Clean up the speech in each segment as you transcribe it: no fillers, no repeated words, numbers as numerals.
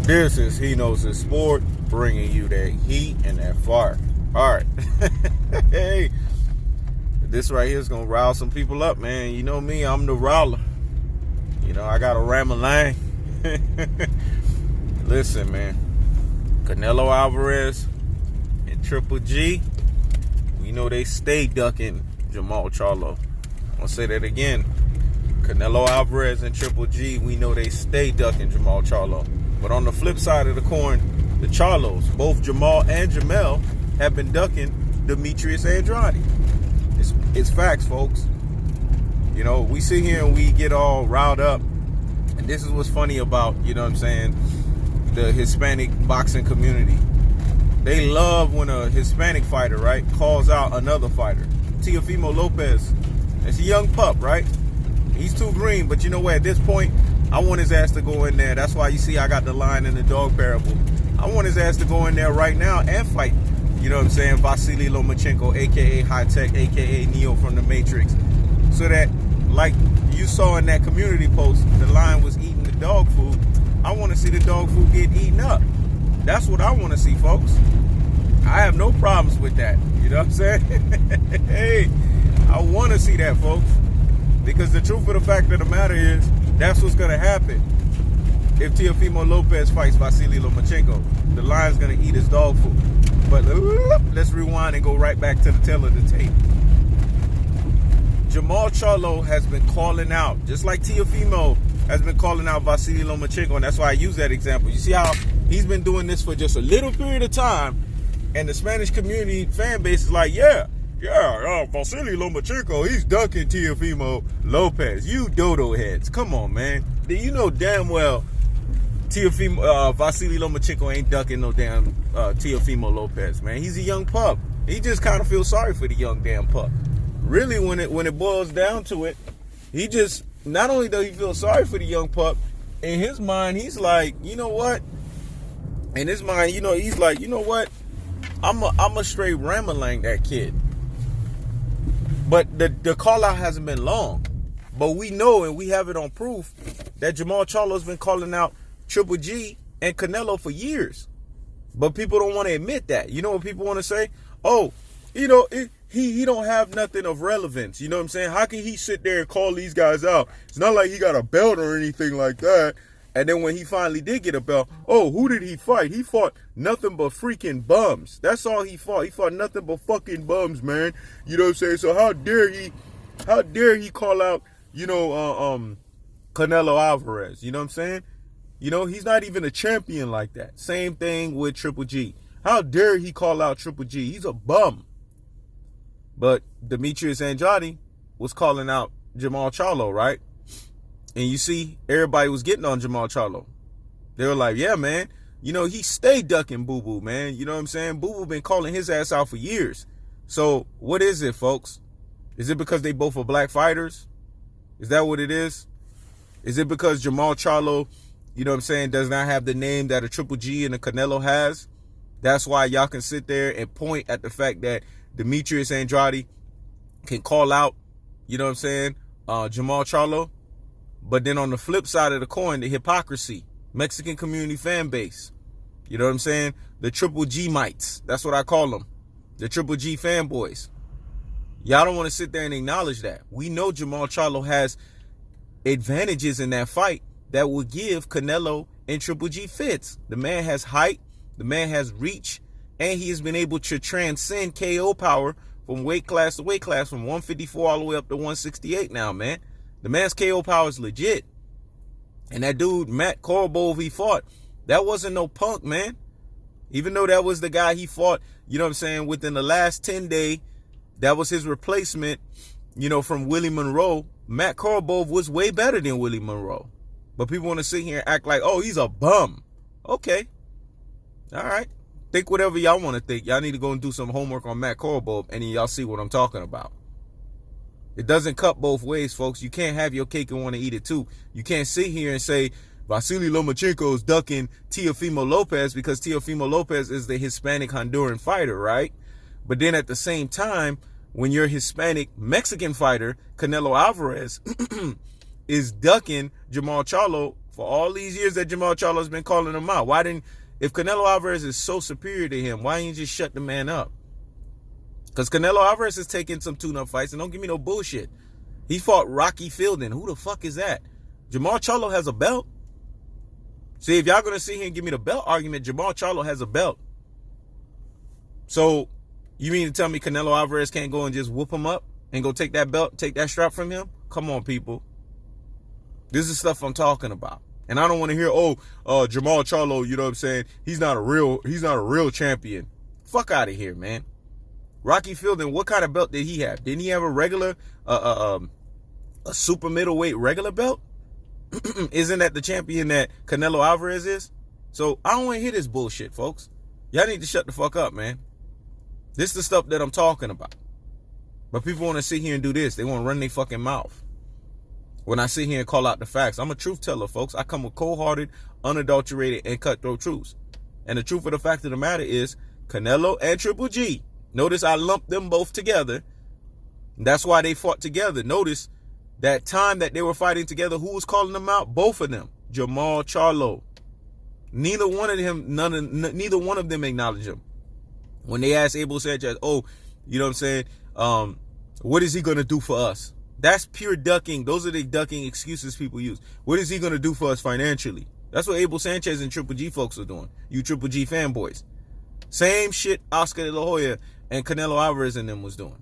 This is He Knows His Sport, bringing you that heat and that fire. All right. Hey, this right here is going to rile some people up, man. You know me, I'm the riler. You know, I got a rambling. Listen, man. Canelo Alvarez and Triple G, we know they stay ducking Jermall Charlo. I'm going to say that again. Canelo Alvarez and Triple G, we know they stay ducking Jermall Charlo. But on the flip side of the coin, the Charlos, both Jermall and Jermell, have been ducking Demetrius Andrade. It's facts, folks. You know, we sit here and we get all riled up. And this is what's funny about, you know what I'm saying, the Hispanic boxing community. They love when a Hispanic fighter, right, calls out another fighter. Teofimo Lopez, it's a young pup, right? He's too green, but you know what, at this point, I want his ass to go in there. That's why you see I got the line in the dog parable. I want his ass to go in there right now and fight. You know what I'm saying? Vasily Lomachenko, a.k.a. High Tech, a.k.a. Neo from the Matrix. So that, like you saw in that community post, the lion was eating the dog food. I want to see the dog food get eaten up. That's what I want to see, folks. I have no problems with that. You know what I'm saying? Hey, I want to see that, folks. Because the truth of the fact of the matter is, that's what's going to happen. If Teofimo Lopez fights Vasily Lomachenko, the lion's going to eat his dog food. But let's rewind and go right back to the tail of the tape. Jermall Charlo has been calling out, just like Teofimo has been calling out Vasily Lomachenko, and that's why I use that example. You see how he's been doing this for just a little period of time, and the Spanish community fan base is like, yeah, Vasily Lomachenko, he's ducking Teofimo Lopez. You dodo heads. Come on, man. You know damn well Vasily Lomachenko ain't ducking no damn Teofimo Lopez, man. He's a young pup. He just kind of feels sorry for the young damn pup. Really, when it boils down to it, he just, not only does he feel sorry for the young pup, in his mind, he's like, you know what? In his mind, you know, he's like, you know what? I'm a straight ramalang that kid. But the call out hasn't been long. But we know, and we have it on proof, that Jermall Charlo has been calling out Triple G and Canelo for years. But people don't want to admit that. You know what people want to say? Oh, you know, he don't have nothing of relevance. You know what I'm saying? How can he sit there and call these guys out? It's not like he got a belt or anything like that. And then when he finally did get a belt, oh, who did he fight? He fought nothing but freaking bums. That's all he fought. He fought nothing but fucking bums, man. You know what I'm saying? So how dare he call out, you know, Canelo Alvarez? You know what I'm saying? You know, he's not even a champion like that. Same thing with Triple G. How dare he call out Triple G? He's a bum. But Demetrius Andrade was calling out Jermall Charlo, right? And you see, everybody was getting on Jermall Charlo. They were like, yeah, man, you know, he stayed ducking BooBoo, man. You know what I'm saying? BooBoo been calling his ass out for years. So what is it, folks? Is it because they both are black fighters? Is that what it is? Is it because Jermall Charlo, you know what I'm saying, does not have the name that a Triple G and a Canelo has? That's why y'all can sit there and point at the fact that Demetrius Andrade can call out, you know what I'm saying, Jermall Charlo. But then on the flip side of the coin, the hypocrisy, Mexican community fan base, you know what I'm saying? The Triple G mites, that's what I call them. The Triple G fanboys. Y'all don't want to sit there and acknowledge that. We know Jermall Charlo has advantages in that fight that will give Canelo and Triple G fits. The man has height, the man has reach, and he has been able to transcend KO power from weight class to weight class, from 154 all the way up to 168 now, man. The man's KO power is legit. And that dude, Matt Korobov, he fought, that wasn't no punk, man. Even though that was the guy he fought, you know what I'm saying, within the last 10 days, that was his replacement, you know, from Willie Monroe. Matt Korobov was way better than Willie Monroe. But people want to sit here and act like, oh, he's a bum. Okay. All right. Think whatever y'all want to think. Y'all need to go and do some homework on Matt Korobov, and then y'all see what I'm talking about. It doesn't cut both ways, folks. You can't have your cake and want to eat it too. You can't sit here and say Vasily Lomachenko is ducking Teofimo Lopez because Teofimo Lopez is the Hispanic Honduran fighter, right? But then at the same time, when your Hispanic Mexican fighter, Canelo Alvarez, is ducking Jermall Charlo For all these years that Jermall Charlo's been calling him out. If Canelo Alvarez is so superior to him, why didn't you just shut the man up? Because Canelo Alvarez is taking some tune-up fights, and don't give me no bullshit. He fought Rocky Fielding. Who the fuck is that? Jermall Charlo has a belt. See, if y'all going to sit here and give me the belt argument, Jermall Charlo has a belt. So, you mean to tell me Canelo Alvarez can't go and just whoop him up and go take that belt, take that strap from him? Come on, people. This is stuff I'm talking about. And I don't want to hear, Jermall Charlo, you know what I'm saying? He's not a real champion. Fuck out of here, man. Rocky Fielding, what kind of belt did he have? Didn't he have a regular, a super middleweight regular belt? Isn't that the champion that Canelo Alvarez is? So I don't want to hear this bullshit, folks. Y'all need to shut the fuck up, man. This is the stuff that I'm talking about. But people want to sit here and do this. They want to run their fucking mouth. When I sit here and call out the facts, I'm a truth teller, folks. I come with cold-hearted, unadulterated, and cutthroat truths. And the truth of the fact of the matter is, Canelo and Triple G. Notice I lumped them both together. That's why they fought together. Notice that time that they were fighting together, who was calling them out? Both of them. Jermall Charlo. Neither one of them acknowledged him. When they asked Abel Sanchez, you know what I'm saying? What is he going to do for us? That's pure ducking. Those are the ducking excuses people use. What is he going to do for us financially? That's what Abel Sanchez and Triple G folks are doing. You Triple G fanboys. Same shit Oscar De La Hoya and Canelo Alvarez and them was doing.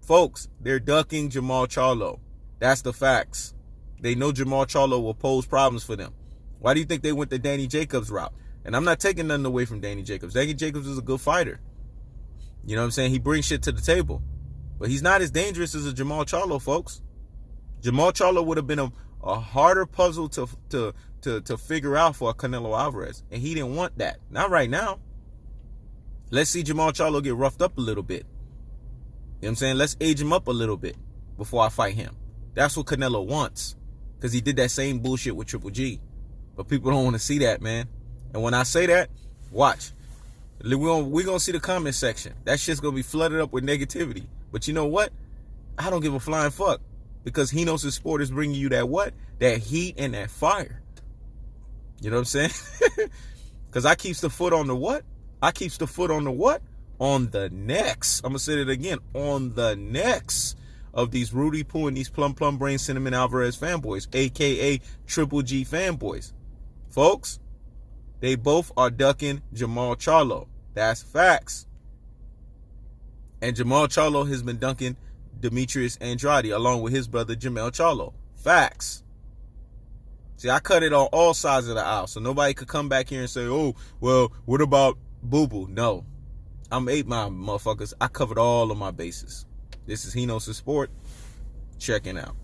Folks, they're ducking Jermall Charlo. That's the facts. They know Jermall Charlo will pose problems for them. Why do you think they went the Danny Jacobs route? And I'm not taking nothing away from Danny Jacobs. Danny Jacobs is a good fighter. You know what I'm saying? He brings shit to the table. But he's not as dangerous as a Jermall Charlo, folks. Jermall Charlo would have been a harder puzzle to figure out for Canelo Alvarez. And he didn't want that. Not right now. Let's see Jermall Charlo get roughed up a little bit. You know what I'm saying? Let's age him up a little bit before I fight him. That's what Canelo wants. Because he did that same bullshit with Triple G. But people don't want to see that, man. And when I say that, watch. We're going to see the comment section. That shit's going to be flooded up with negativity. But you know what? I don't give a flying fuck. Because he knows his sport is bringing you that what? That heat and that fire. You know what I'm saying? Because I keeps the foot on the what? I keeps the foot on the what? On the necks. I'm going to say it again. On the necks of these Rudy Poo and these Plum Brain Cinnamon Alvarez fanboys. A.K.A. Triple G fanboys. Folks, they both are ducking Jermall Charlo. That's facts. And Jermall Charlo has been ducking Demetrius Andrade along with his brother Jermell Charlo. Facts. See, I cut it on all sides of the aisle, so nobody could come back here and say, oh, well, what about BooBoo? No. I'm 8 Mile, motherfuckers. I covered all of my bases. This is He Knows His Sport. Checking out.